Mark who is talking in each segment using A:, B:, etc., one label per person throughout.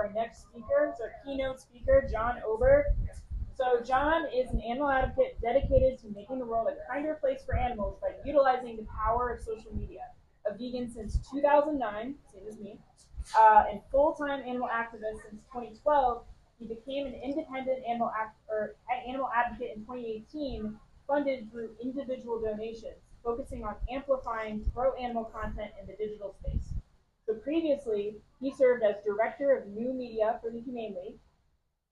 A: our next speaker. It's our keynote speaker, John Oberg. So John is an animal advocate dedicated to making the world a kinder place for animals by utilizing the power of social media. A vegan since 2009, same as me, and full-time animal activist since 2012, he became an independent animal advocate in 2018, funded through individual donations, focusing on amplifying pro-animal content in the digital space. So previously, he served as Director of New Media for the Humane League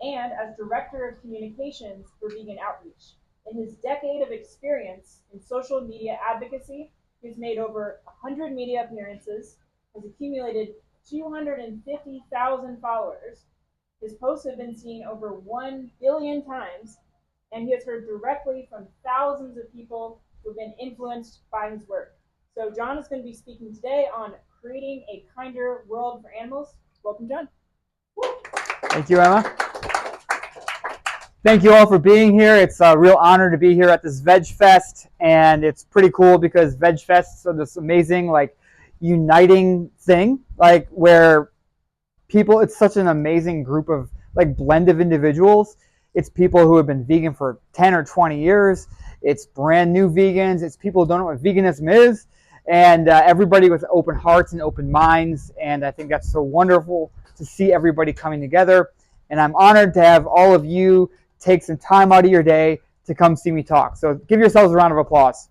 A: and as Director of Communications for Vegan Outreach. In his decade of experience in social media advocacy, he's made over 100 media appearances, has accumulated 250,000 followers. His posts have been seen over 1 billion times, and he has heard directly from thousands of people who have been influenced by his work. So John is going to be speaking today on creating a kinder world for animals. Welcome, John.
B: Thank you, Emma. Thank you all for being here. It's a real honor to be here at this Veg Fest, and it's pretty cool because Veg Fests are this amazing, uniting thing, where people, it's such an amazing group of, blend of individuals. It's people who have been vegan for 10 or 20 years. It's brand new vegans. It's people who don't know what veganism is, and everybody with open hearts and open minds, and I think that's so wonderful to see everybody coming together, and I'm honored to have all of you take some time out of your day to come see me talk. So give yourselves a round of applause.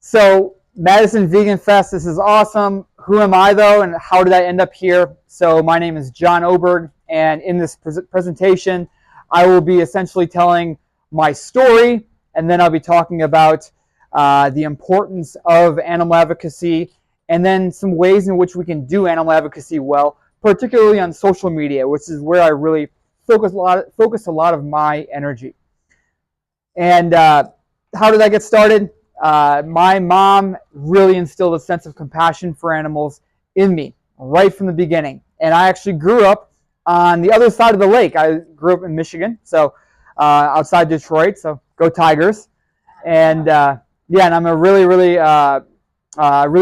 B: So Madison Vegan Fest, this is awesome. Who am I though, and how did I end up here? So my name is John Oberg, and in this presentation, I will be essentially telling my story, and then I'll be talking about the importance of animal advocacy, and then some ways in which we can do animal advocacy well, particularly on social media, which is where I really focus a lot of my energy. And how did I get started? My mom really instilled a sense of compassion for animals in me right from the beginning. And I actually grew up on the other side of the lake. I grew up in Michigan, so outside Detroit, so go Tigers. And and I'm a really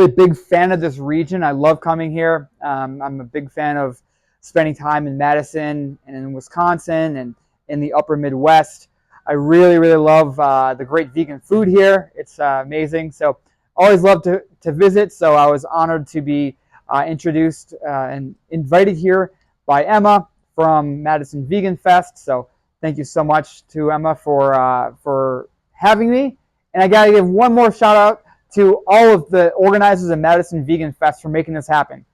B: big fan of this region. I love coming here. I'm a big fan of spending time in Madison and in Wisconsin and in the upper Midwest. I really love the great vegan food here. It's amazing. So always love to visit. So I was honored to be introduced and invited here by Emma from Madison Vegan Fest. So thank you so much to Emma for having me. And I got to give one more shout out to all of the organizers of Madison Vegan Fest for making this happen.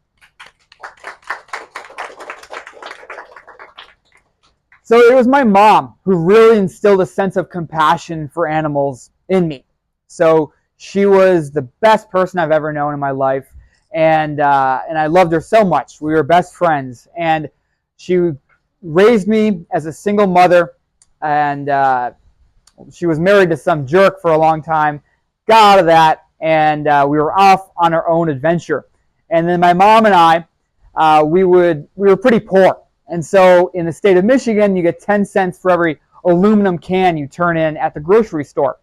B: So it was my mom who really instilled a sense of compassion for animals in me. So she was the best person I've ever known in my life, and I loved her so much. We were best friends, and she raised me as a single mother, and she was married to some jerk for a long time, got out of that, and we were off on our own adventure. And then my mom and I, we were pretty poor. And so in the state of Michigan, you get 10 cents for every aluminum can you turn in at the grocery store.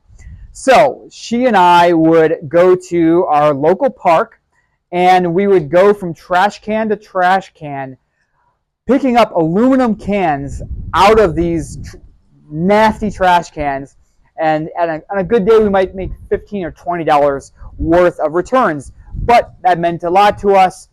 B: So she and I would go to our local park, and we would go from trash can to trash can, picking up aluminum cans out of these nasty trash cans. And on a good day, we might make $15 or $20 worth of returns. But that meant a lot to us.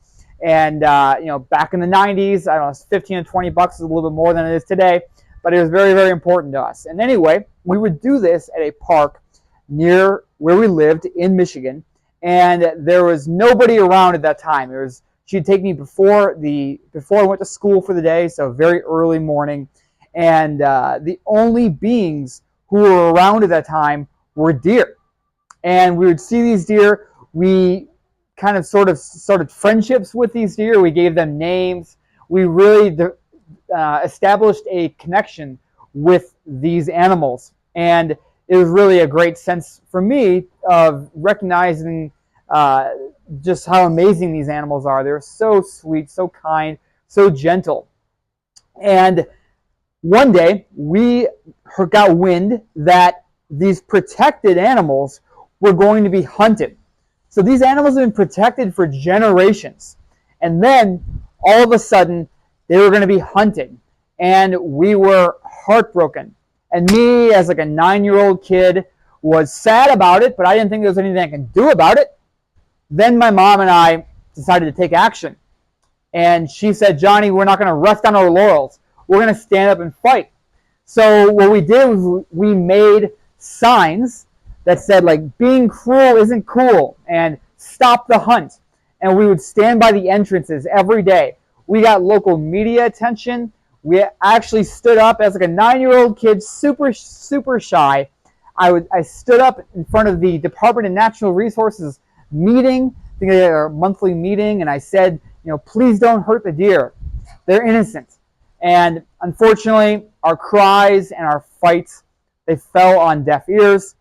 B: And, back in the 90s, I don't know, 15 or 20 bucks is a little bit more than it is today. But it was very, very important to us. And anyway, we would do this at a park near where we lived in Michigan. And there was nobody around at that time. She'd take me before I went to school for the day, so very early morning. And the only beings who were around at that time were deer. And we would see these deer. We kind of started friendships with these deer. We gave them names. We really established a connection with these animals. And it was really a great sense for me of recognizing just how amazing these animals are. They're so sweet, so kind, so gentle. And one day, we got wind that these protected animals were going to be hunted. So these animals have been protected for generations. And then, all of a sudden, they were going to be hunted. And we were heartbroken. And me, as like a 9-year-old kid, was sad about it, but I didn't think there was anything I could do about it. Then my mom and I decided to take action. And she said, Johnny, we're not going to rest on our laurels. We're going to stand up and fight. So what we did was we made signs that said, like, being cruel isn't cool, and stop the hunt. And we would stand by the entrances every day. We got local media attention. We actually stood up as like a 9-year-old kid, super, super shy. I stood up in front of the Department of Natural Resources meeting, I think they had our monthly meeting, and I said, please don't hurt the deer. They're innocent. And unfortunately, our cries and our fights, they fell on deaf ears,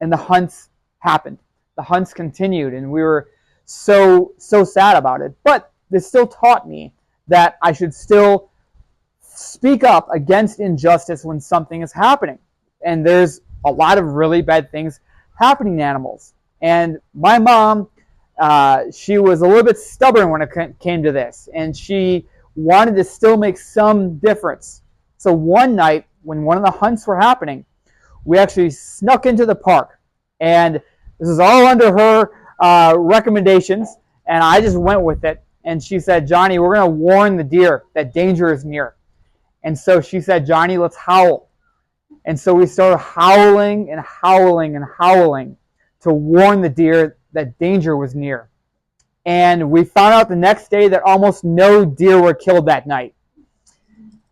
B: and the hunts happened. The hunts continued, and we were so sad about it. But this still taught me that I should still speak up against injustice when something is happening. And there's a lot of really bad things happening to animals. And my mom, she was a little bit stubborn when it came to this, and she wanted to still make some difference. So one night, when one of the hunts were happening, we actually snuck into the park. And this is all under her recommendations, and I just went with it. And she said, Johnny, we're going to warn the deer that danger is near. And so she said, Johnny, let's howl. And so we started howling and howling and howling to warn the deer that danger was near. And we found out the next day that almost no deer were killed that night.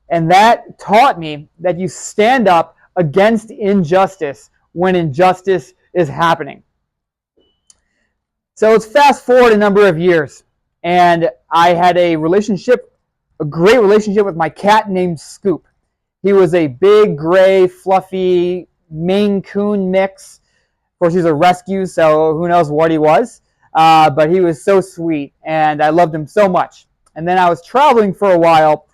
B: And that taught me that you stand up against injustice when injustice is happening. So let's fast forward a number of years. And I had a great relationship with my cat named Scoop. He was a big, gray, fluffy Maine Coon mix. Of course, he's a rescue, so who knows what he was. But he was so sweet, and I loved him so much. And then I was traveling for a while,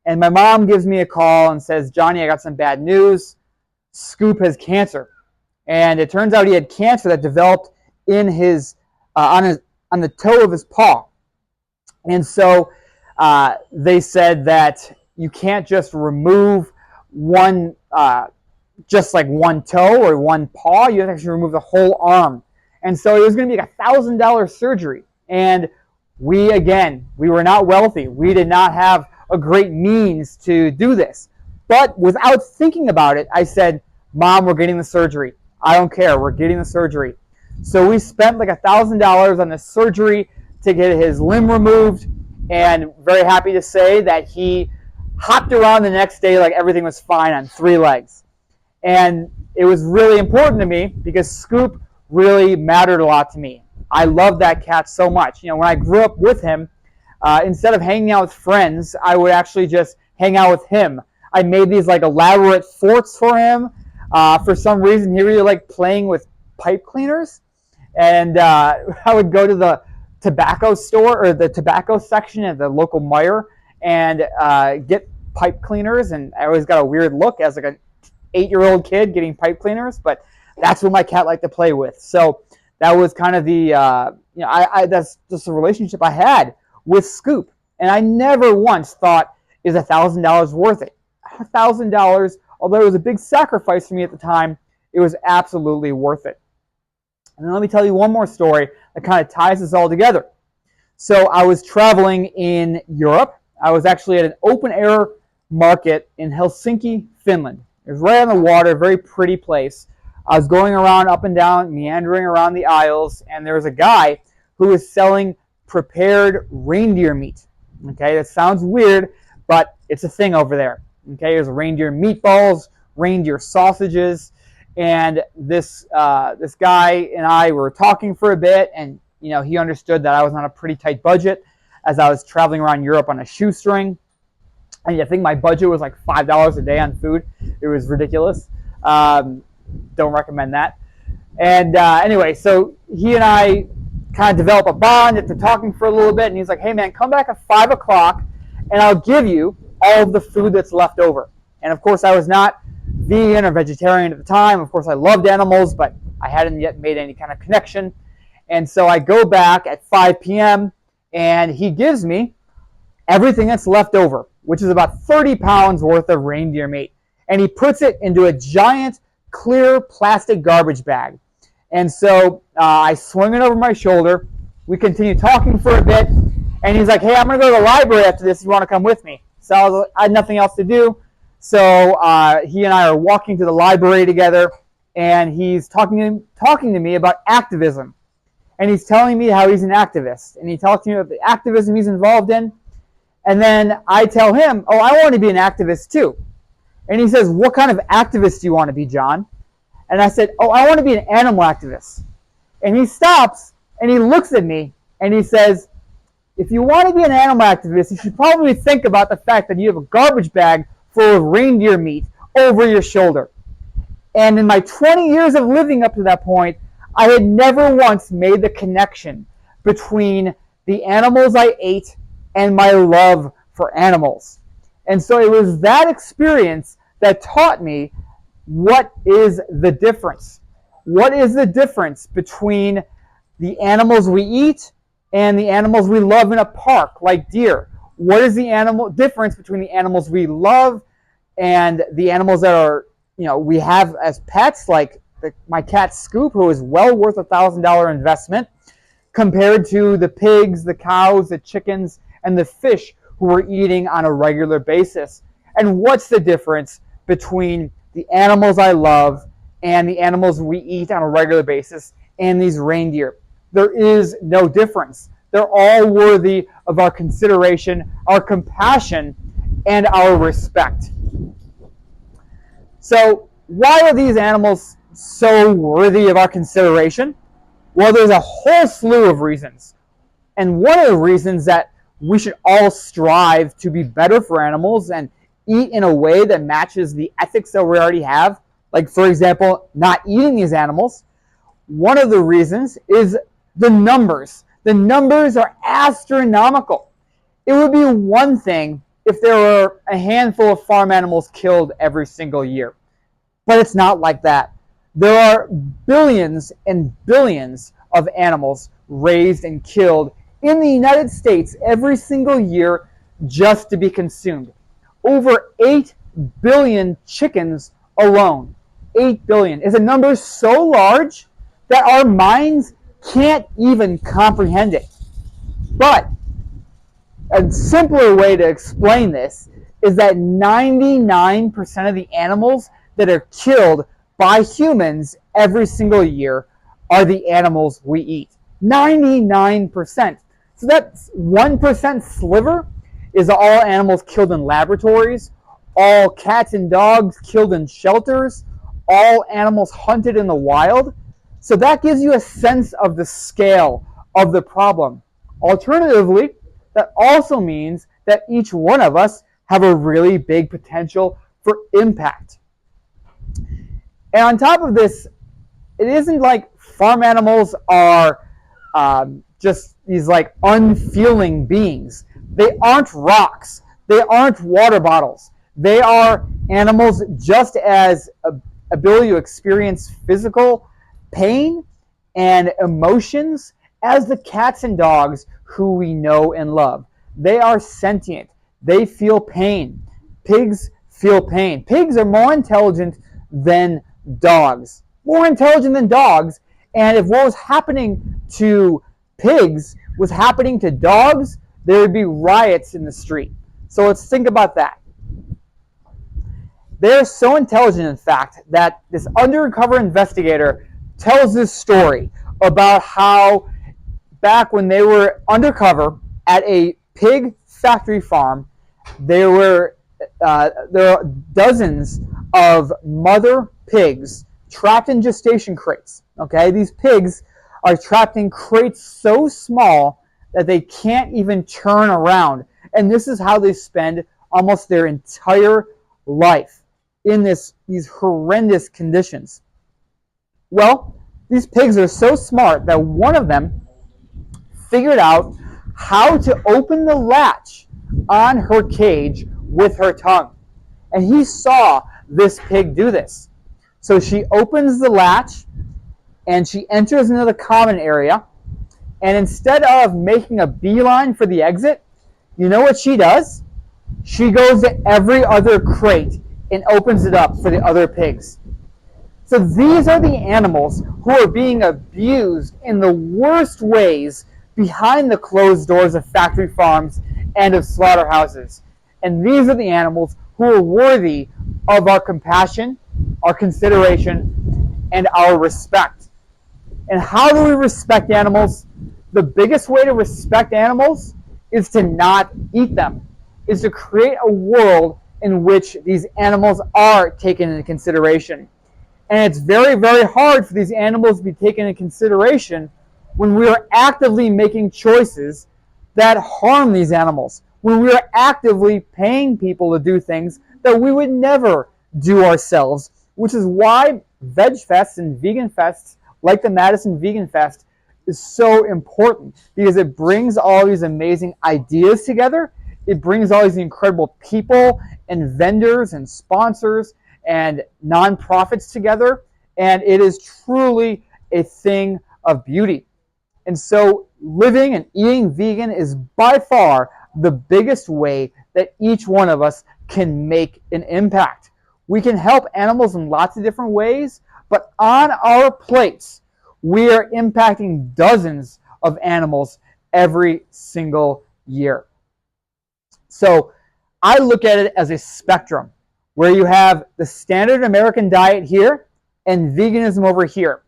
B: and my mom gives me a call and says, Johnny, I got some bad news. Scoop has cancer. And it turns out he had cancer that developed in his on the toe of his paw. And so they said that you can't just remove one toe or one paw. You have to actually remove the whole arm. And so it was going to be like $1,000 surgery. And we were not wealthy. We did not have a great means to do this. But without thinking about it, I said, Mom, we're getting the surgery. I don't care. We're getting the surgery. So we spent like $1,000 on the surgery to get his limb removed. And very happy to say that he hopped around the next day like everything was fine on 3 legs. And it was really important to me because Scoop really mattered a lot to me. I loved that cat so much. When I grew up with him, instead of hanging out with friends, I would actually just hang out with him. I made these like elaborate forts for him. For some reason, he really liked playing with pipe cleaners. And I would go to the tobacco store or the tobacco section at the local Meijer and get pipe cleaners. And I always got a weird look as like an 8-year-old kid getting pipe cleaners, but that's what my cat liked to play with. So that was kind of the, that's just a relationship I had with Scoop. And I never once thought, is $1,000 worth it? $1,000, although it was a big sacrifice for me at the time, it was absolutely worth it. And then let me tell you one more story that kind of ties this all together. So I was traveling in Europe. I was actually at an open-air market in Helsinki, Finland. It was right on the water, very pretty place. I was going around, up and down, meandering around the aisles, and there was a guy who was selling prepared reindeer meat. Okay, that sounds weird, but it's a thing over there. Okay, there's reindeer meatballs, reindeer sausages, and this guy and I were talking for a bit, and he understood that I was on a pretty tight budget as I was traveling around Europe on a shoestring. And I think my budget was like $5 a day on food. It was ridiculous. Don't recommend that. And anyway, so he and I kind of develop a bond after talking for a little bit, and he's like, hey man, come back at 5 o'clock and I'll give you all of the food that's left over. And of course I was not vegan or vegetarian at the time. Of course I loved animals, but I hadn't yet made any kind of connection. And so I go back at 5 p.m. and he gives me everything that's left over, which is about 30 pounds worth of reindeer meat. And he puts it into a giant clear plastic garbage bag. And so I swing it over my shoulder. We continue talking for a bit. And he's like, hey, I'm going to go to the library after this. You want to come with me? So I had nothing else to do. So he and I are walking to the library together. And he's talking to me about activism. And he's telling me how he's an activist. And he talks to me about the activism he's involved in. And then I tell him, oh, I want to be an activist too. And he says, what kind of activist do you want to be, John? And I said, oh, I want to be an animal activist. And he stops and he looks at me and he says, if you want to be an animal activist, you should probably think about the fact that you have a garbage bag full of reindeer meat over your shoulder. And in my 20 years of living up to that point, I had never once made the connection between the animals I ate and my love for animals. And so it was that experience that taught me what is the difference. What is the difference between the animals we eat and the animals we love in a park, like deer? What is the difference between the animals we love and the animals that are, we have as pets, like my cat Scoop, who is well worth $1,000 investment, compared to the pigs, the cows, the chickens, and the fish who we're eating on a regular basis? And what's the difference between the animals I love and the animals we eat on a regular basis and these reindeer? There is no difference. They're all worthy of our consideration, our compassion, and our respect. So why are these animals so worthy of our consideration? Well, there's a whole slew of reasons. And one of the reasons that we should all strive to be better for animals and eat in a way that matches the ethics that we already have, like, for example, not eating these animals. One of the reasons is the numbers. The numbers are astronomical. It would be one thing if there were a handful of farm animals killed every single year, but it's not like that. There are billions and billions of animals raised and killed in the United States every single year just to be consumed. Over 8 billion chickens alone. 8 billion is a number so large that our minds can't even comprehend it. But a simpler way to explain this is that 99% of the animals that are killed by humans every single year are the animals we eat. 99%. So that's 1% sliver is all animals killed in laboratories, all cats and dogs killed in shelters, all animals hunted in the wild. So that gives you a sense of the scale of the problem. Alternatively, that also means that each one of us have a really big potential for impact. And on top of this, it isn't like farm animals are just these like unfeeling beings. They aren't rocks. They aren't water bottles. They are animals just as ability to experience physical pain and emotions as the cats and dogs who we know and love. They are sentient. They feel pain. Pigs feel pain. Pigs are more intelligent than dogs. More intelligent than dogs. And if what was happening to pigs was happening to dogs, there would be riots in the street. So let's think about that. They're so intelligent, in fact, that this undercover investigator tells this story about how back when they were undercover at a pig factory farm, there were dozens of mother pigs trapped in gestation crates. Okay, these pigs are trapped in crates so small that they can't even turn around. And this is how they spend almost their entire life in these horrendous conditions. Well, these pigs are so smart that one of them figured out how to open the latch on her cage with her tongue. And he saw this pig do this. So she opens the latch and she enters into the common area, And instead of making a beeline for the exit, you know what she does? She goes to every other crate and opens it up for the other pigs. So these are the animals who are being abused in the worst ways behind the closed doors of factory farms and of slaughterhouses. And these are the animals who are worthy of our compassion, our consideration, and our respect. And how do we respect animals? The biggest way to respect animals is to not eat them, is to create a world in which these animals are taken into consideration. And it's very, very hard for these animals to be taken into consideration when we are actively making choices that harm these animals, when we are actively paying people to do things that we would never do ourselves, which is why veg fests and vegan fests like the Madison Vegan Fest is so important, because it brings all these amazing ideas together. It brings all these incredible people and vendors and sponsors and nonprofits together, and it is truly a thing of beauty. And so living and eating vegan is by far the biggest way that each one of us can make an impact. We can help animals in lots of different ways, but on our plates, we are impacting dozens of animals every single year. So I look at it as a spectrum where you have the standard American diet here and veganism over here.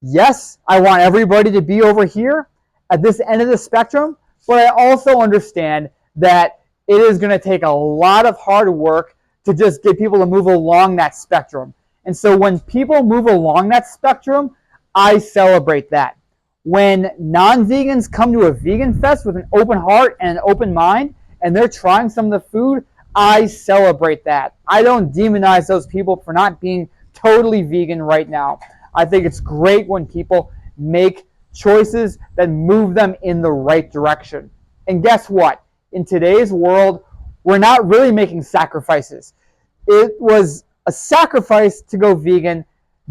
B: Yes, I want everybody to be over here at this end of the spectrum, but I also understand that it is going to take a lot of hard work to just get people to move along that spectrum. And so when people move along that spectrum, I celebrate that. When non-vegans come to a vegan fest with an open heart and an open mind, and they're trying some of the food, I celebrate that. I don't demonize those people for not being totally vegan right now. I think it's great when people make choices that move them in the right direction. And guess what? In today's world, we're not really making sacrifices. It was a sacrifice to go vegan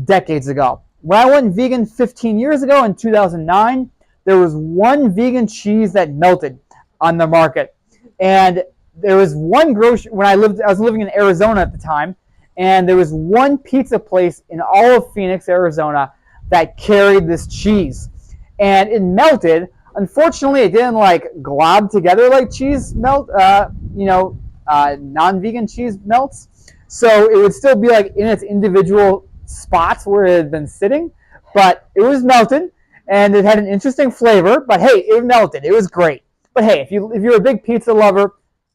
B: decades ago. When I went vegan 15 years ago in 2009, there was one vegan cheese that melted on the market. And there was one grocery, I was living in Arizona at the time, and there was one pizza place in all of Phoenix, Arizona, that carried this cheese. And it melted. Unfortunately, it didn't glob together like cheese melt, non-vegan cheese melts. So it would still be in its individual spots where it had been sitting, but it was melted, and it had an interesting flavor. But hey, it melted. It was great. But hey, if you're a big pizza lover,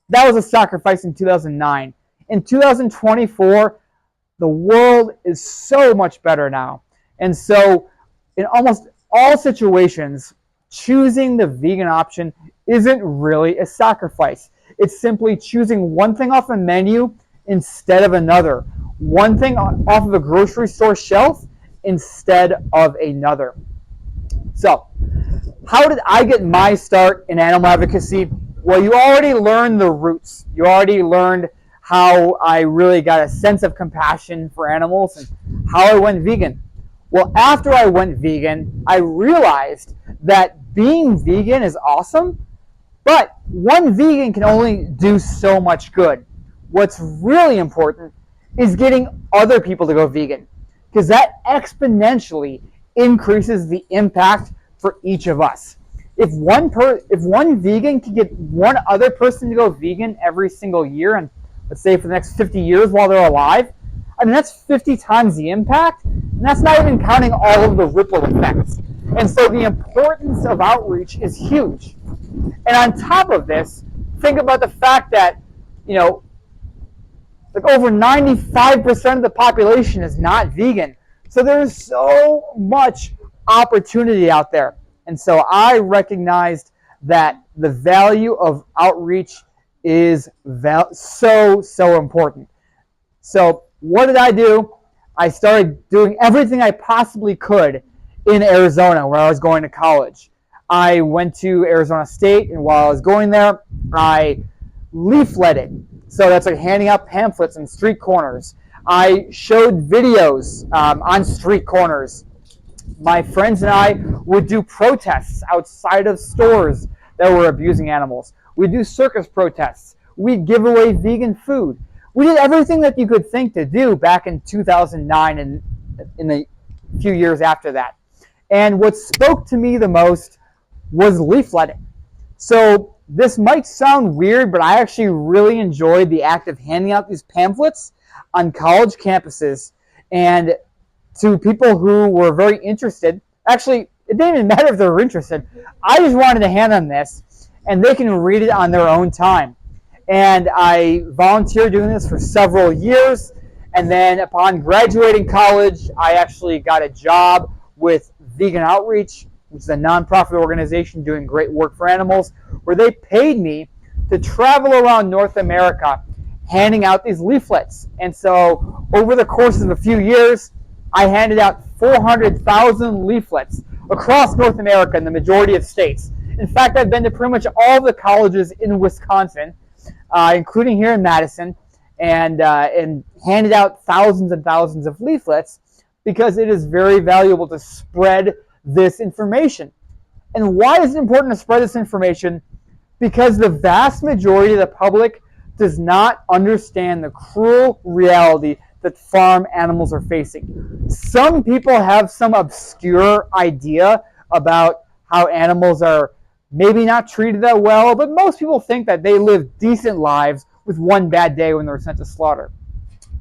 B: that was a sacrifice in 2009. In 2024, the world is so much better now. And so in almost all situations, choosing the vegan option isn't really a sacrifice. It's simply choosing one thing off a menu instead of another. One thing off of a grocery store shelf instead of another. So, how did I get my start in animal advocacy? Well, you already learned the roots. You already learned how I really got a sense of compassion for animals and how I went vegan. Well, after I went vegan, I realized that being vegan is awesome, but one vegan can only do so much good. What's really important is getting other people to go vegan, because that exponentially increases the impact for each of us. If one vegan can get one other person to go vegan every single year, and let's say for the next 50 years while they're alive, I mean, that's 50 times the impact, and that's not even counting all of the ripple effects. And so the importance of outreach is huge. And on top of this, think about the fact that, over 95% of the population is not vegan. So there's so much opportunity out there. And so I recognized that the value of outreach is so important. So what did I do? I started doing everything I possibly could in Arizona where I was going to college. I went to Arizona State, and while I was going there, I leafleted. So that's handing out pamphlets on street corners. I showed videos on street corners. my friends and I would do protests outside of stores that were abusing animals. We'd do circus protests. We'd give away vegan food. We did everything that you could think to do back in 2009 and in the few years after that. And what spoke to me the most was leafletting. So this might sound weird, but I actually really enjoyed the act of handing out these pamphlets on college campuses and to people who were very interested. Actually, it didn't even matter if they were interested. I just wanted to hand them this, and they can read it on their own time. And I volunteered doing this for several years, and then upon graduating college, I actually got a job with Vegan Outreach, which is a nonprofit organization doing great work for animals, where they paid me to travel around North America handing out these leaflets. And so over the course of a few years, I handed out 400,000 leaflets across North America in the majority of states. In fact, I've been to pretty much all the colleges in Wisconsin, including here in Madison, and handed out thousands and thousands of leaflets because it is very valuable to spread this information. And why is it important to spread this information? Because the vast majority of the public does not understand the cruel reality that farm animals are facing. Some people have some obscure idea about how animals are maybe not treated that well, but most people think that they live decent lives with one bad day when they're sent to slaughter.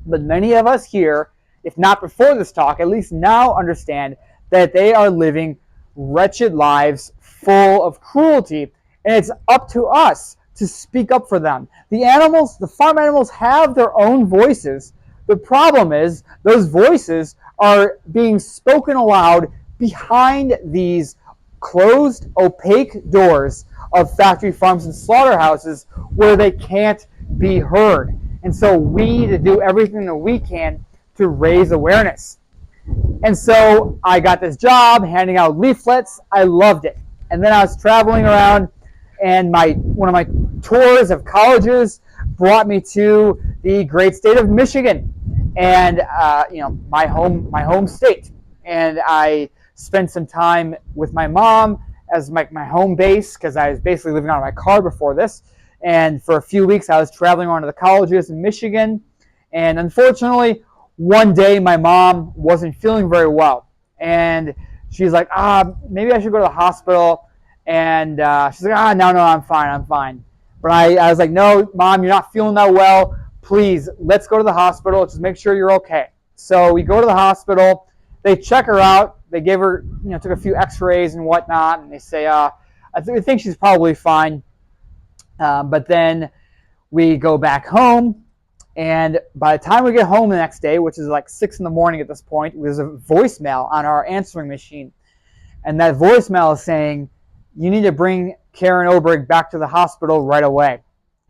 B: But many of us here, if not before this talk, at least now understand that they are living wretched lives full of cruelty, and it's up to us to speak up for them. The animals, the farm animals, have their own voices. The problem is those voices are being spoken aloud behind these closed, opaque doors of factory farms and slaughterhouses where they can't be heard. And so we need to do everything that we can to raise awareness. And so I got this job handing out leaflets. I loved it. And then I was traveling around, and one of my tours of colleges brought me to the great state of Michigan, and my home state. And I spent some time with my mom as my home base, because I was basically living out of my car before this. And for a few weeks, I was traveling around to the colleges in Michigan. And unfortunately, one day my mom wasn't feeling very well, and she's like, maybe I should go to the hospital. And she's like, no, I'm fine. But I was like, no, Mom, you're not feeling that well. Please, let's go to the hospital. Just make sure you're okay. So we go to the hospital. They check her out. They gave her, took a few x-rays and whatnot, and they say, we think she's probably fine. But then we go back home, and by the time we get home the next day, which is like 6 in the morning at this point, there's a voicemail on our answering machine. And that voicemail is saying, you need to bring Karen Oberg back to the hospital right away.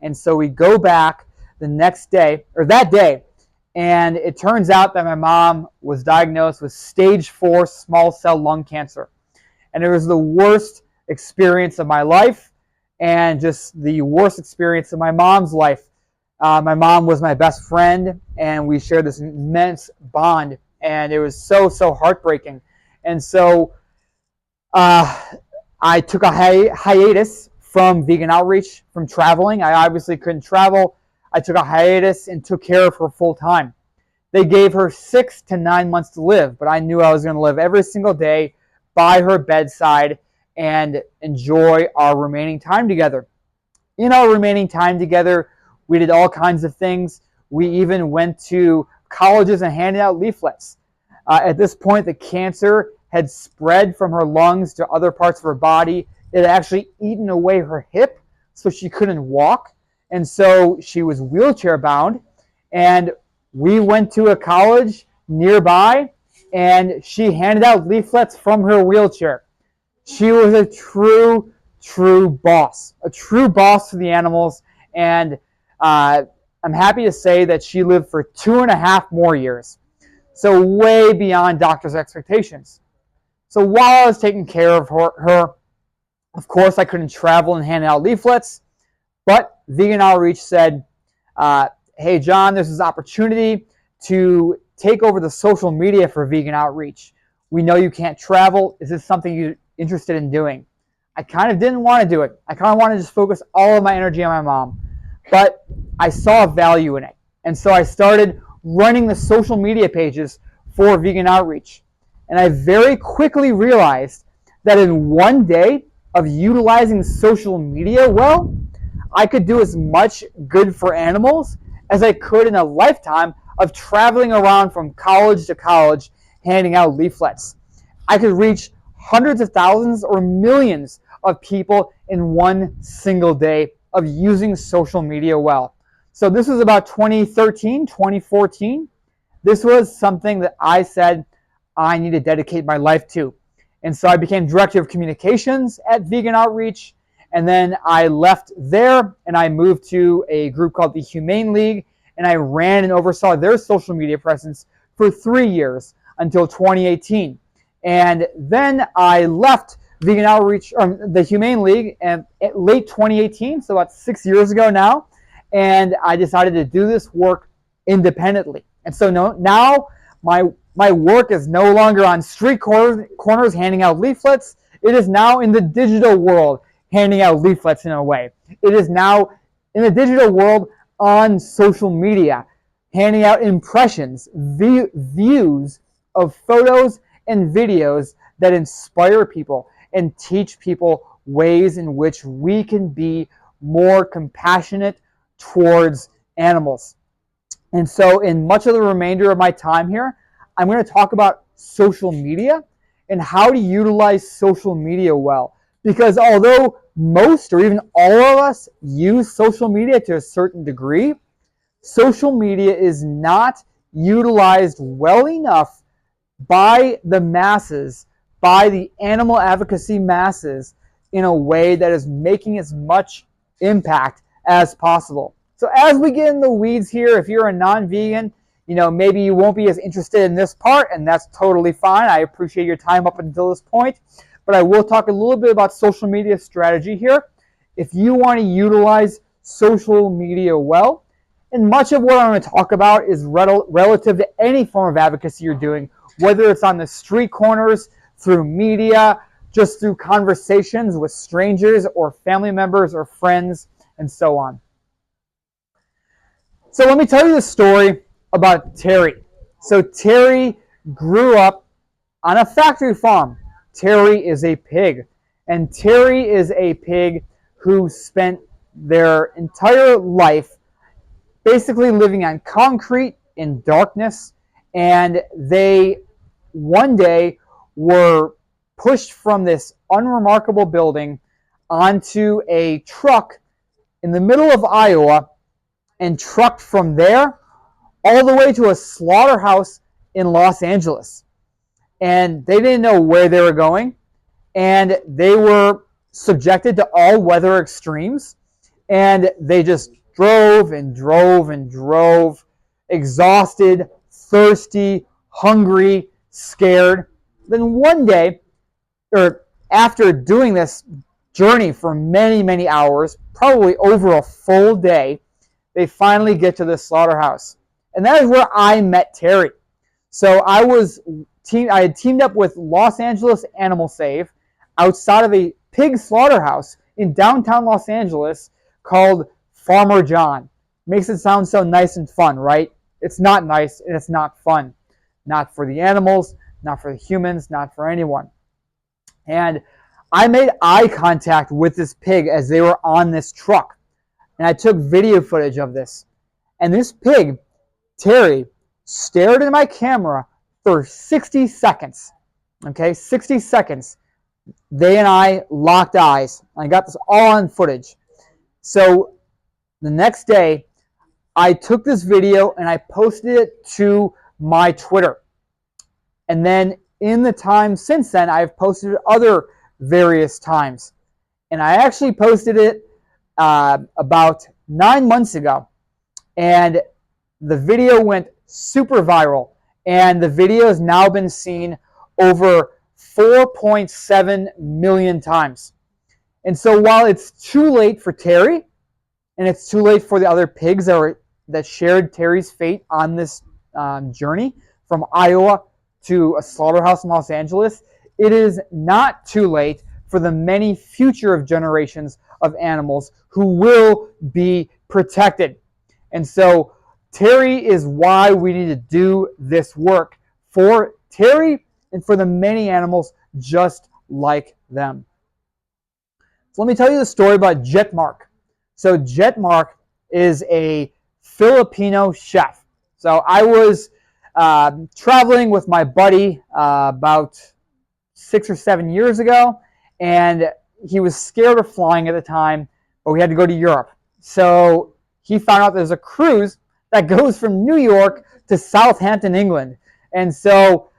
B: And so we go back the next day, or that day, and it turns out that my mom was diagnosed with stage 4 small cell lung cancer. And it was the worst experience of my life, and just the worst experience of my mom's life. My mom was my best friend, and we shared this immense bond, and it was so heartbreaking. And so I took a hiatus from Vegan Outreach, from traveling. I obviously couldn't travel. I took a hiatus and took care of her full time. They gave her 6 to 9 months to live, but I knew I was going to live every single day by her bedside and enjoy our remaining time together. In our remaining time together, we did all kinds of things. We even went to colleges and handed out leaflets. At this point, the cancer had spread from her lungs to other parts of her body. It had actually eaten away her hip, so she couldn't walk. And so she was wheelchair bound. And we went to a college nearby, and she handed out leaflets from her wheelchair. She was a true boss, a true boss to the animals. And I'm happy to say that she lived for 2.5 more years. So way beyond doctors' expectations. So while I was taking care of her, of course, I couldn't travel and hand out leaflets, but Vegan Outreach said, hey, John, there's this opportunity to take over the social media for Vegan Outreach. We know you can't travel. Is this something you're interested in doing? I kind of didn't want to do it. I kind of wanted to just focus all of my energy on my mom. But I saw value in it. And so I started running the social media pages for vegan outreach. And I very quickly realized that in one day of utilizing social media well, I could do as much good for animals as I could in a lifetime of traveling around from college to college handing out leaflets. I could reach hundreds of thousands or millions of people in one single day of using social media well. So this was about 2013, 2014. This was something that I said I need to dedicate my life to. And so I became director of communications at Vegan Outreach. And then I left there and I moved to a group called the Humane League. And I ran and oversaw their social media presence for 3 years until 2018. And then I left Vegan Outreach, or the Humane League, in late 2018, so about 6 years ago now. And I decided to do this work independently. And so now my work is no longer on street corners handing out leaflets. It is now in the digital world handing out leaflets in a way. It is now in the digital world on social media handing out impressions, views of photos and videos that inspire people and teach people ways in which we can be more compassionate towards animals. And so in much of the remainder of my time here, I'm going to talk about social media and how to utilize social media well. Because although most or even all of us use social media to a certain degree, social media is not utilized well enough by the masses, by the animal advocacy masses, in a way that is making as much impact as possible. So as we get in the weeds here, if you're a non-vegan, maybe you won't be as interested in this part, and that's totally fine. I appreciate your time up until this point. But I will talk a little bit about social media strategy here. If you want to utilize social media well, and much of what I'm going to talk about is relative to any form of advocacy you're doing, whether it's on the street corners, through media, just through conversations with strangers or family members or friends, and so on. So let me tell you the story about Terry. So Terry grew up on a factory farm. Terry is a pig. And Terry is a pig who spent their entire life basically living on concrete in darkness. And they one day were pushed from this unremarkable building onto a truck in the middle of Iowa and trucked from there all the way to a slaughterhouse in Los Angeles. And they didn't know where they were going, and they were subjected to all weather extremes, and they just drove and drove and drove, exhausted, thirsty, hungry, scared. Then one day, or after doing this journey for many, many hours, probably over a full day, they finally get to the slaughterhouse. And that is where I met Terry. So I had teamed up with Los Angeles Animal Save outside of a pig slaughterhouse in downtown Los Angeles called Farmer John. Makes it sound so nice and fun, right? It's not nice and it's not fun. Not for the animals, not for the humans, not for anyone. And I made eye contact with this pig as they were on this truck. And I took video footage of this. And this pig, Terry, stared into my camera for 60 seconds. Okay, 60 seconds. They and I locked eyes. I got this all on footage. So the next day, I took this video and I posted it to my Twitter. And then in the time since then, I've posted it other various times. And I actually posted it about 9 months ago. And the video went super viral. And the video has now been seen over 4.7 million times. And so while it's too late for Terry, and it's too late for the other pigs that shared Terry's fate on this journey from Iowa to a slaughterhouse in Los Angeles, it is not too late for the many future of generations of animals who will be protected. And so Terry is why we need to do this work for Terry and for the many animals just like them. So let me tell you the story about Jetmark. So Jetmark is a Filipino chef. So I was traveling with my buddy about 6 or 7 years ago, and he was scared of flying at the time, but we had to go to Europe. So he found out there's a cruise that goes from New York to Southampton, England. And so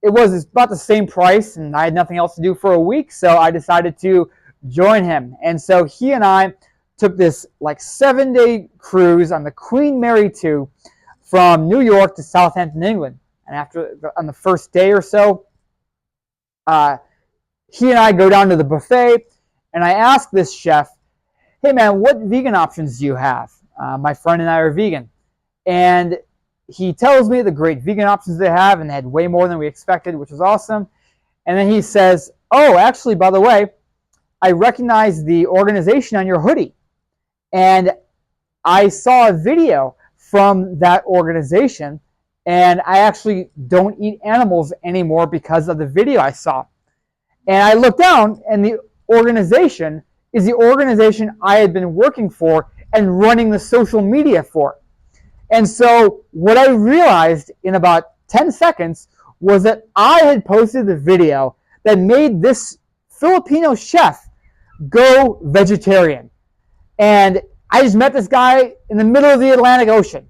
B: it's about the same price, and I had nothing else to do for a week, so I decided to join him. And so he and I took this like 7-day cruise on the Queen Mary 2 from New York to Southampton, England. And on the first day or so, he and I go down to the buffet, and I ask this chef, "Hey man, what vegan options do you have?" My friend and I are vegan. And he tells me the great vegan options they have, and they had way more than we expected, which was awesome. And then he says, "Oh, actually, by the way, I recognize the organization on your hoodie. And I saw a video from that organization, and I actually don't eat animals anymore because of the video I saw." And I looked down, and the organization is the organization I had been working for and running the social media for. And so what I realized in about 10 seconds was that I had posted the video that made this Filipino chef go vegetarian. And I just met this guy in the middle of the Atlantic Ocean.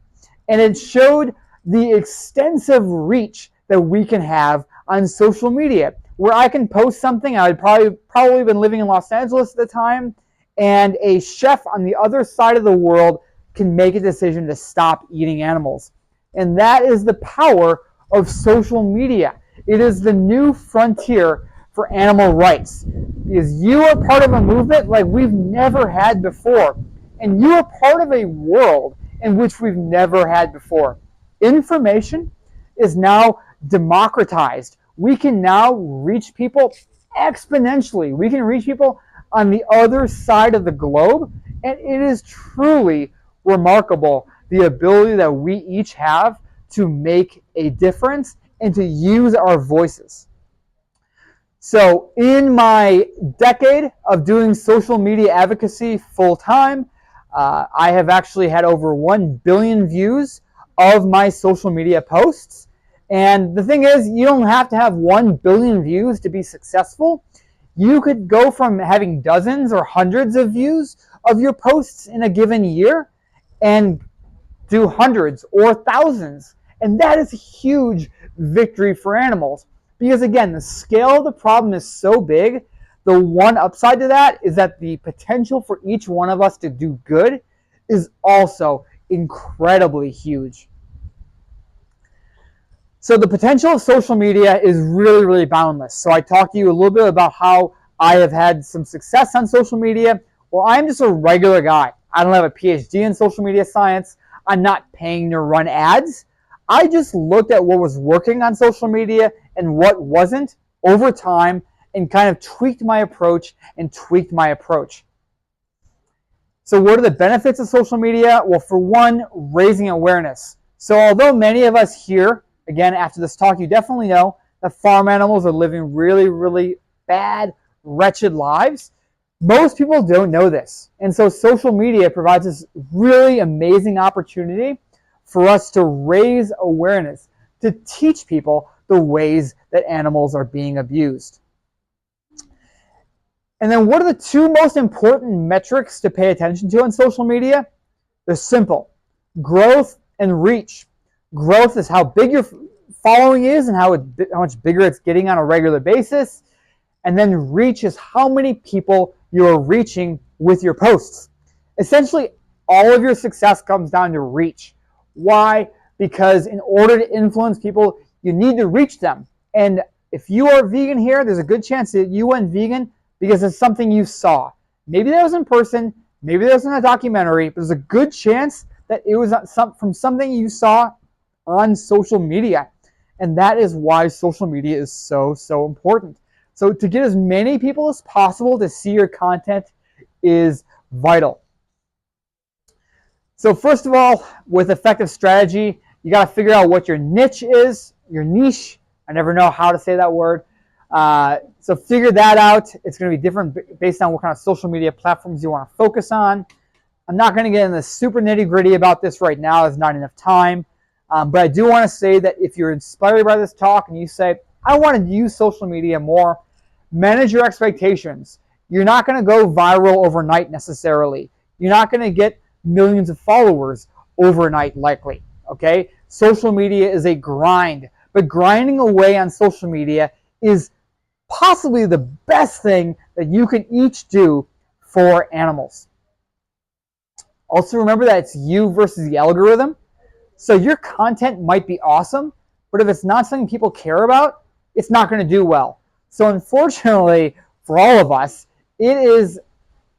B: And it showed the extensive reach that we can have on social media, where I can post something. I had probably been living in Los Angeles at the time, and a chef on the other side of the world can make a decision to stop eating animals. And that is the power of social media. It is the new frontier for animal rights, because you are part of a movement like we've never had before, and you are part of a world in which we've never had before. Information is now democratized. We can now reach people exponentially. We can reach people on the other side of the globe, and it is truly remarkable the ability that we each have to make a difference and to use our voices. So in my decade of doing social media advocacy full time, I have actually had over 1 billion views of my social media posts. And the thing is, you don't have to have 1 billion views to be successful. You could go from having dozens or hundreds of views of your posts in a given year and do hundreds or thousands. And that is a huge victory for animals. Because again, the scale of the problem is so big. The one upside to that is that the potential for each one of us to do good is also incredibly huge. So the potential of social media is really, really boundless. So I talked to you a little bit about how I have had some success on social media. Well, I'm just a regular guy. I don't have a PhD in social media science. I'm not paying to run ads. I just looked at what was working on social media and what wasn't over time and kind of tweaked my approach. So what are the benefits of social media? Well, for one, raising awareness. So although many of us here, again, after this talk, you definitely know that farm animals are living really, really bad, wretched lives, most people don't know this. And so social media provides this really amazing opportunity for us to raise awareness, to teach people the ways that animals are being abused. And then what are the two most important metrics to pay attention to on social media? They're simple: growth and reach. Growth is how big your following is and how much bigger it's getting on a regular basis. And then reach is how many people you're reaching with your posts. Essentially, all of your success comes down to reach. Why? Because in order to influence people, you need to reach them. And if you are vegan here, there's a good chance that you went vegan because it's something you saw. Maybe that was in person, maybe that was in a documentary, but there's a good chance that it was from something you saw on social media. And that is why social media is so, so important. So to get as many people as possible to see your content is vital. So first of all, with effective strategy, you got to figure out what your niche is, your niche. I never know how to say that word. So figure that out. It's going to be different based on what kind of social media platforms you want to focus on. I'm not going to get into the super nitty-gritty about this right now. There's not enough time. But I do want to say that if you're inspired by this talk and you say, I want to use social media more, manage your expectations. You're not going to go viral overnight necessarily. You're not going to get millions of followers overnight likely. Okay? Social media is a grind. But grinding away on social media is possibly the best thing that you can each do for animals. Also remember that it's you versus the algorithm. So your content might be awesome, but if it's not something people care about, it's not going to do well. So unfortunately, for all of us, it is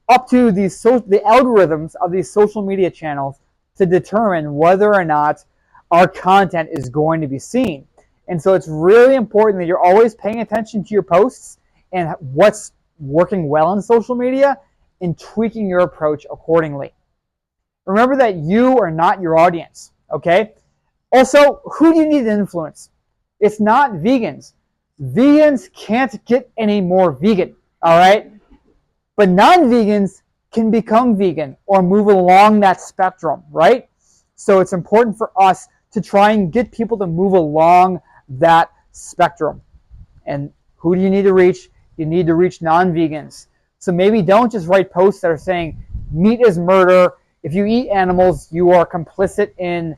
B: up to the algorithms of these social media channels to determine whether or not our content is going to be seen. And so it's really important that you're always paying attention to your posts and what's working well on social media and tweaking your approach accordingly. Remember that you are not your audience, okay? Also, who do you need to influence? It's not vegans. Vegans can't get any more vegan, all right? But non-vegans can become vegan or move along that spectrum, right? So it's important for us to try and get people to move along that spectrum. And who do you need to reach? You need to reach non-vegans. So maybe don't just write posts that are saying meat is murder. If you eat animals, you are complicit in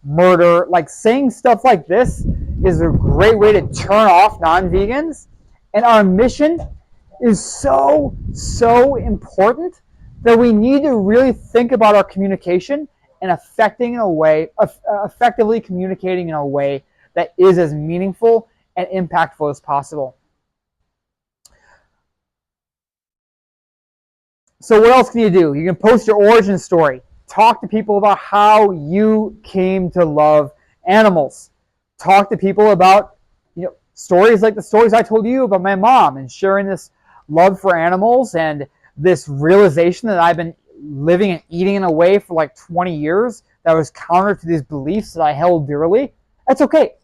B: murder. Like saying stuff like this is a great way to turn off non-vegans. And our mission is so, so important that we need to really think about our communication and effectively communicating in a way that is as meaningful and impactful as possible. So what else can you do? You can post your origin story. Talk to people about how you came to love animals. Talk to people about, stories like the stories I told you about my mom and sharing this love for animals and this realization that I've been living and eating in a way for like 20 years that was counter to these beliefs that I held dearly. That's okay.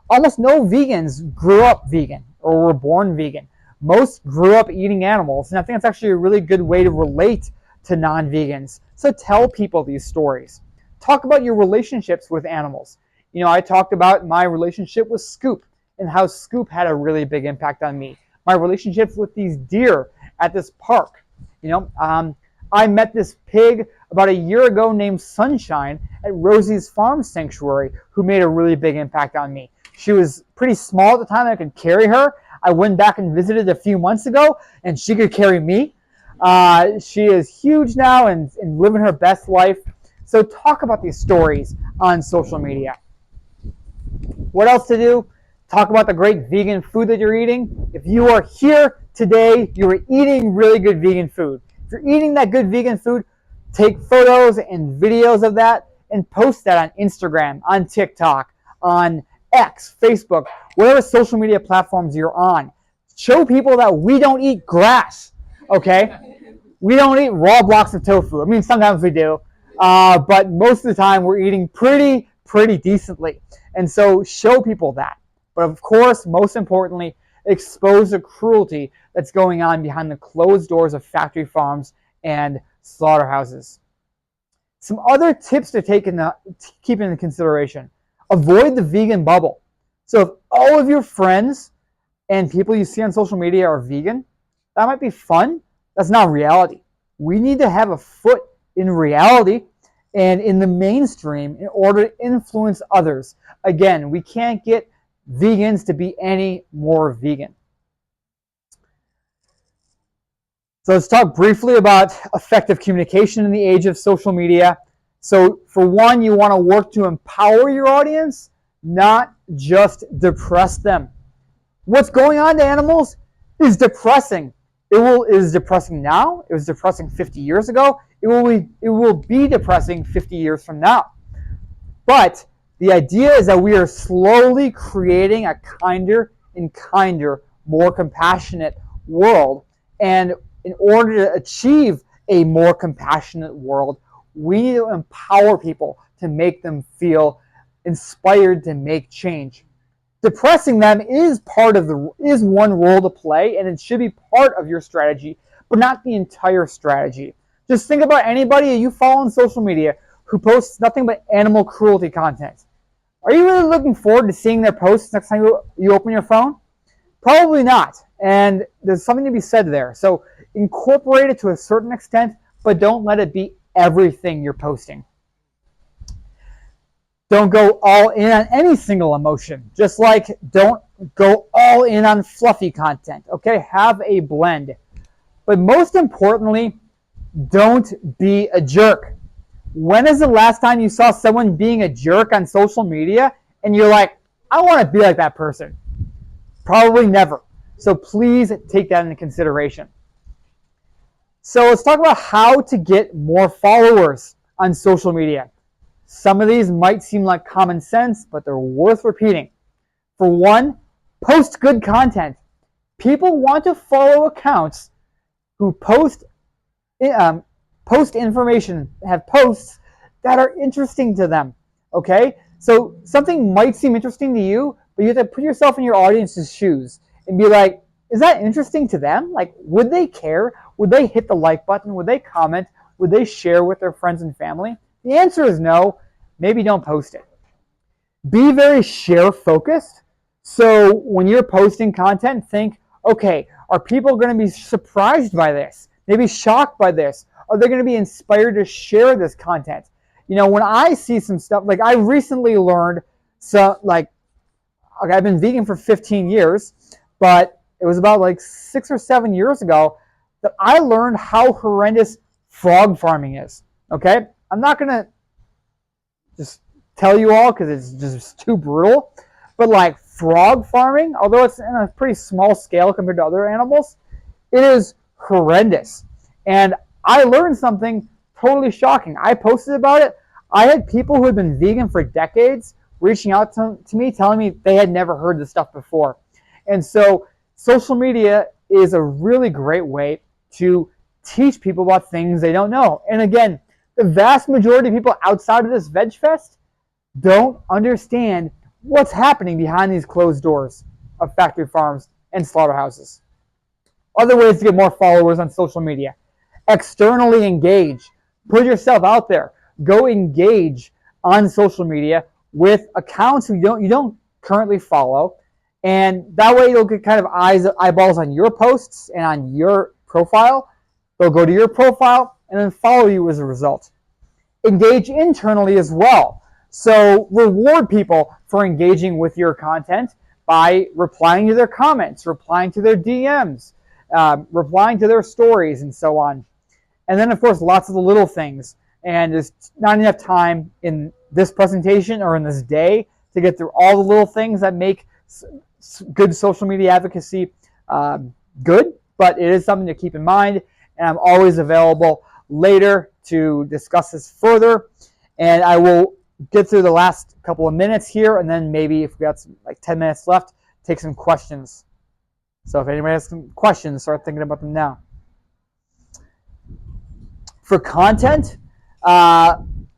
B: Almost no vegans grew up vegan or were born vegan. Most grew up eating animals, and I think that's actually a really good way to relate to non-vegans. So tell people these stories. Talk about your relationships with animals. I talked about my relationship with Scoop and how Scoop had a really big impact on me. My relationships with these deer at this park. I met this pig about a year ago named Sunshine at Rosie's Farm Sanctuary who made a really big impact on me. She was pretty small at the time. I could carry her. I went back and visited a few months ago, and she could carry me. She is huge now and living her best life. So talk about these stories on social media. What else to do? Talk about the great vegan food that you're eating. If you are here today, you are eating really good vegan food. If you're eating that good vegan food, take photos and videos of that and post that on Instagram, on TikTok, on X, Facebook, whatever social media platforms you're on. Show people that we don't eat grass, okay? We don't eat raw blocks of tofu. I mean, sometimes we do, but most of the time we're eating pretty decently. And so show people that. But of course, most importantly, expose the cruelty that's going on behind the closed doors of factory farms and slaughterhouses. Some other tips to keep in consideration. Avoid the vegan bubble. So if all of your friends and people you see on social media are vegan, that might be fun. That's not reality. We need to have a foot in reality and in the mainstream in order to influence others. Again, we can't get vegans to be any more vegan. So let's talk briefly about effective communication in the age of social media. So for one, you want to work to empower your audience, not just depress them. What's going on to animals is depressing. It is depressing now. It was depressing 50 years ago. It will be depressing 50 years from now. But The idea is that we are slowly creating a kinder and kinder, more compassionate world. And in order to achieve a more compassionate world, we need to empower people to make them feel inspired to make change. Depressing them is one role to play, and it should be part of your strategy, but not the entire strategy. Just think about anybody you follow on social media who posts nothing but animal cruelty content. Are you really looking forward to seeing their posts next time you open your phone? Probably not. And there's something to be said there. So incorporate it to a certain extent, but don't let it be everything you're posting. Don't go all in on any single emotion. Just like don't go all in on fluffy content. Okay, have a blend. But most importantly, don't be a jerk. When is the last time you saw someone being a jerk on social media and you're like, I want to be like that person? Probably never. So please take that into consideration. So let's talk about how to get more followers on social media. Some of these might seem like common sense, but they're worth repeating. For one, post good content. People want to follow accounts who post information, have posts that are interesting to them. Okay? So something might seem interesting to you, but you have to put yourself in your audience's shoes and be like, is that interesting to them? Like, would they care? Would they hit the like button? Would they comment? Would they share with their friends and family? The answer is no. Maybe don't post it. Be very share focused. So when you're posting content, think, okay, are people going to be surprised by this? Maybe shocked by this? Are they going to be inspired to share this content? You know, when I see some stuff, like I recently learned, I've been vegan for 15 years, but it was about like 6 or 7 years ago that I learned how horrendous frog farming is. Okay? I'm not going to just tell you all because it's just too brutal, but like frog farming, although it's in a pretty small scale compared to other animals, it is horrendous. And I learned something totally shocking. I posted about it. I had people who had been vegan for decades reaching out to me, telling me they had never heard this stuff before. And so social media is a really great way to teach people about things they don't know. And again, the vast majority of people outside of this Veg Fest don't understand what's happening behind these closed doors of factory farms and slaughterhouses. Other ways to get more followers on social media. Externally engage. Put yourself out there. Go engage on social media with accounts you don't currently follow. And that way you'll get kind of eyeballs on your posts and on your profile. They'll go to your profile and then follow you as a result. Engage internally as well. So reward people for engaging with your content by replying to their comments, replying to their DMs, replying to their stories, and so on. And then, of course, lots of the little things. And there's not enough time in this presentation or in this day to get through all the little things that make good social media advocacy good, but it is something to keep in mind. And I'm always available later to discuss this further. And I will get through the last couple of minutes here, and then maybe if we got like 10 minutes left, take some questions. So if anybody has some questions, start thinking about them now. For content,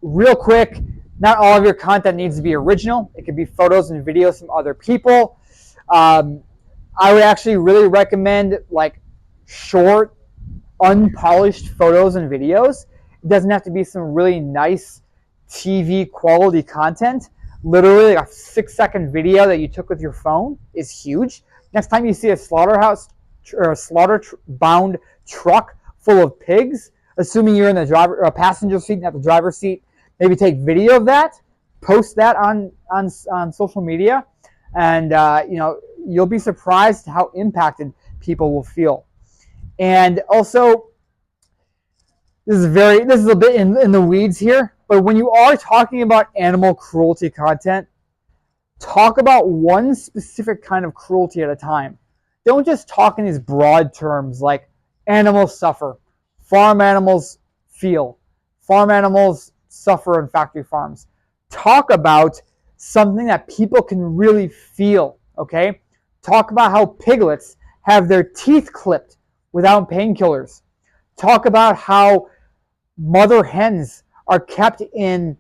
B: real quick, not all of your content needs to be original. It could be photos and videos from other people. I would actually really recommend like short, unpolished photos and videos. It doesn't have to be some really nice TV quality content. Literally like a 6-second video that you took with your phone is huge. Next time you see a slaughterhouse or a slaughter-bound truck full of pigs, assuming you're in the passenger seat, not the driver's seat, maybe take video of that, post that on social media, and you'll be surprised how impacted people will feel. And also, this is a bit in the weeds here, but when you are talking about animal cruelty content, talk about one specific kind of cruelty at a time. Don't just talk in these broad terms like animals suffer, farm animals feel, farm animals suffer in factory farms. Talk about something that people can really feel, okay? Talk about how piglets have their teeth clipped without painkillers. Talk about how mother hens are kept in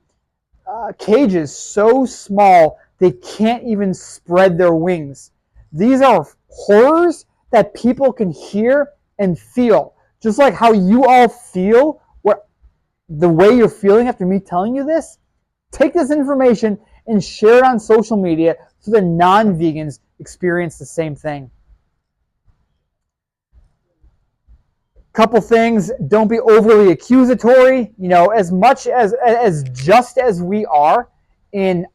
B: cages so small they can't even spread their wings. These are horrors that people can hear and feel. Just like how you all feel, what the way you're feeling after me telling you this, take this information and share it on social media so the non-vegans experience the same thing. Couple things, don't be overly accusatory. As much as just as we are in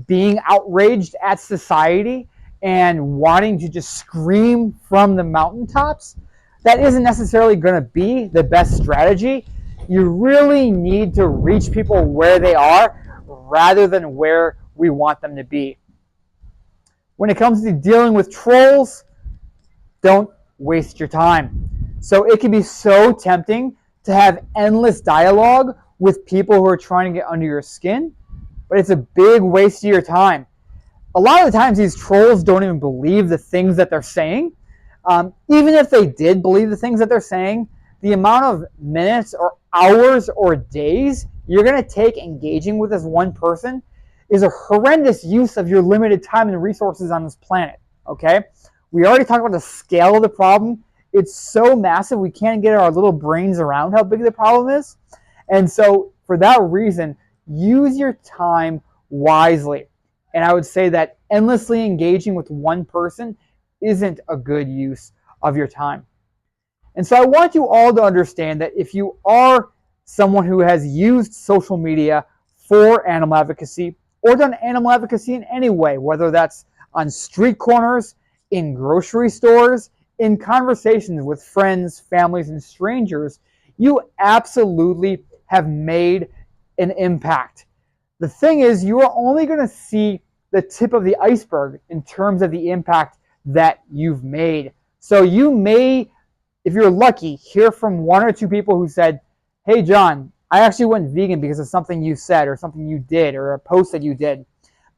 B: being outraged at society and wanting to just scream from the mountaintops, that isn't necessarily going to be the best strategy. You really need to reach people where they are rather than where we want them to be. When it comes to dealing with trolls, don't waste your time. So it can be so tempting to have endless dialogue with people who are trying to get under your skin, but it's a big waste of your time. A lot of the times these trolls don't even believe the things that they're saying. Even if they did believe the things that they're saying, the amount of minutes or hours or days you're going to take engaging with this one person is a horrendous use of your limited time and resources on this planet, okay? We already talked about the scale of the problem. It's so massive we can't get our little brains around how big the problem is. And so for that reason, use your time wisely. And I would say that endlessly engaging with one person isn't a good use of your time. And so I want you all to understand that if you are someone who has used social media for animal advocacy or done animal advocacy in any way, whether that's on street corners, in grocery stores, in conversations with friends, families, and strangers, you absolutely have made an impact. The thing is, you are only going to see the tip of the iceberg in terms of the impact that you've made. So you may, if you're lucky, hear from one or two people who said, hey, John, I actually went vegan because of something you said or something you did or a post that you did.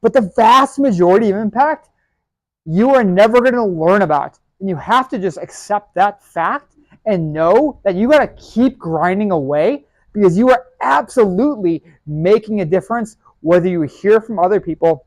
B: But the vast majority of impact, you are never going to learn about. And you have to just accept that fact and know that you got to keep grinding away because you are absolutely making a difference whether you hear from other people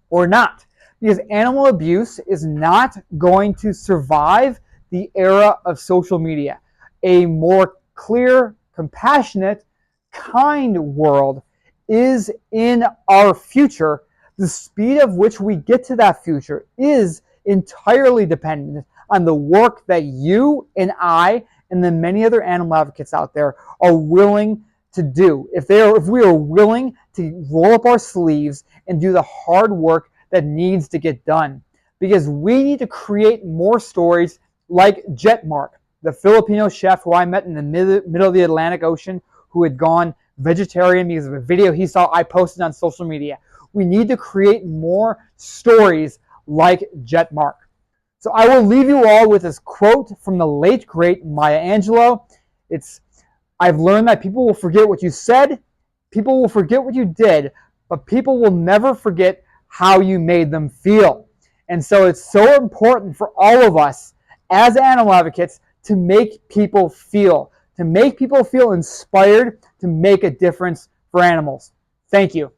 B: or not. Because animal abuse is not going to survive the era of social media. A more clear, compassionate, kind world is in our future. The speed of which we get to that future is entirely dependent on the work that you and I and the many other animal advocates out there are willing to do. If we are willing to roll up our sleeves and do the hard work that needs to get done. Because we need to create more stories like Jetmark, the Filipino chef who I met in the middle of the Atlantic Ocean, who had gone vegetarian because of a video he saw I posted on social media. We need to create more stories like Jetmark. So I will leave you all with this quote from the late, great Maya Angelou. I've learned that people will forget what you said, people will forget what you did, but people will never forget how you made them feel. And so it's so important for all of us as animal advocates to make people feel inspired to make a difference for animals. Thank you.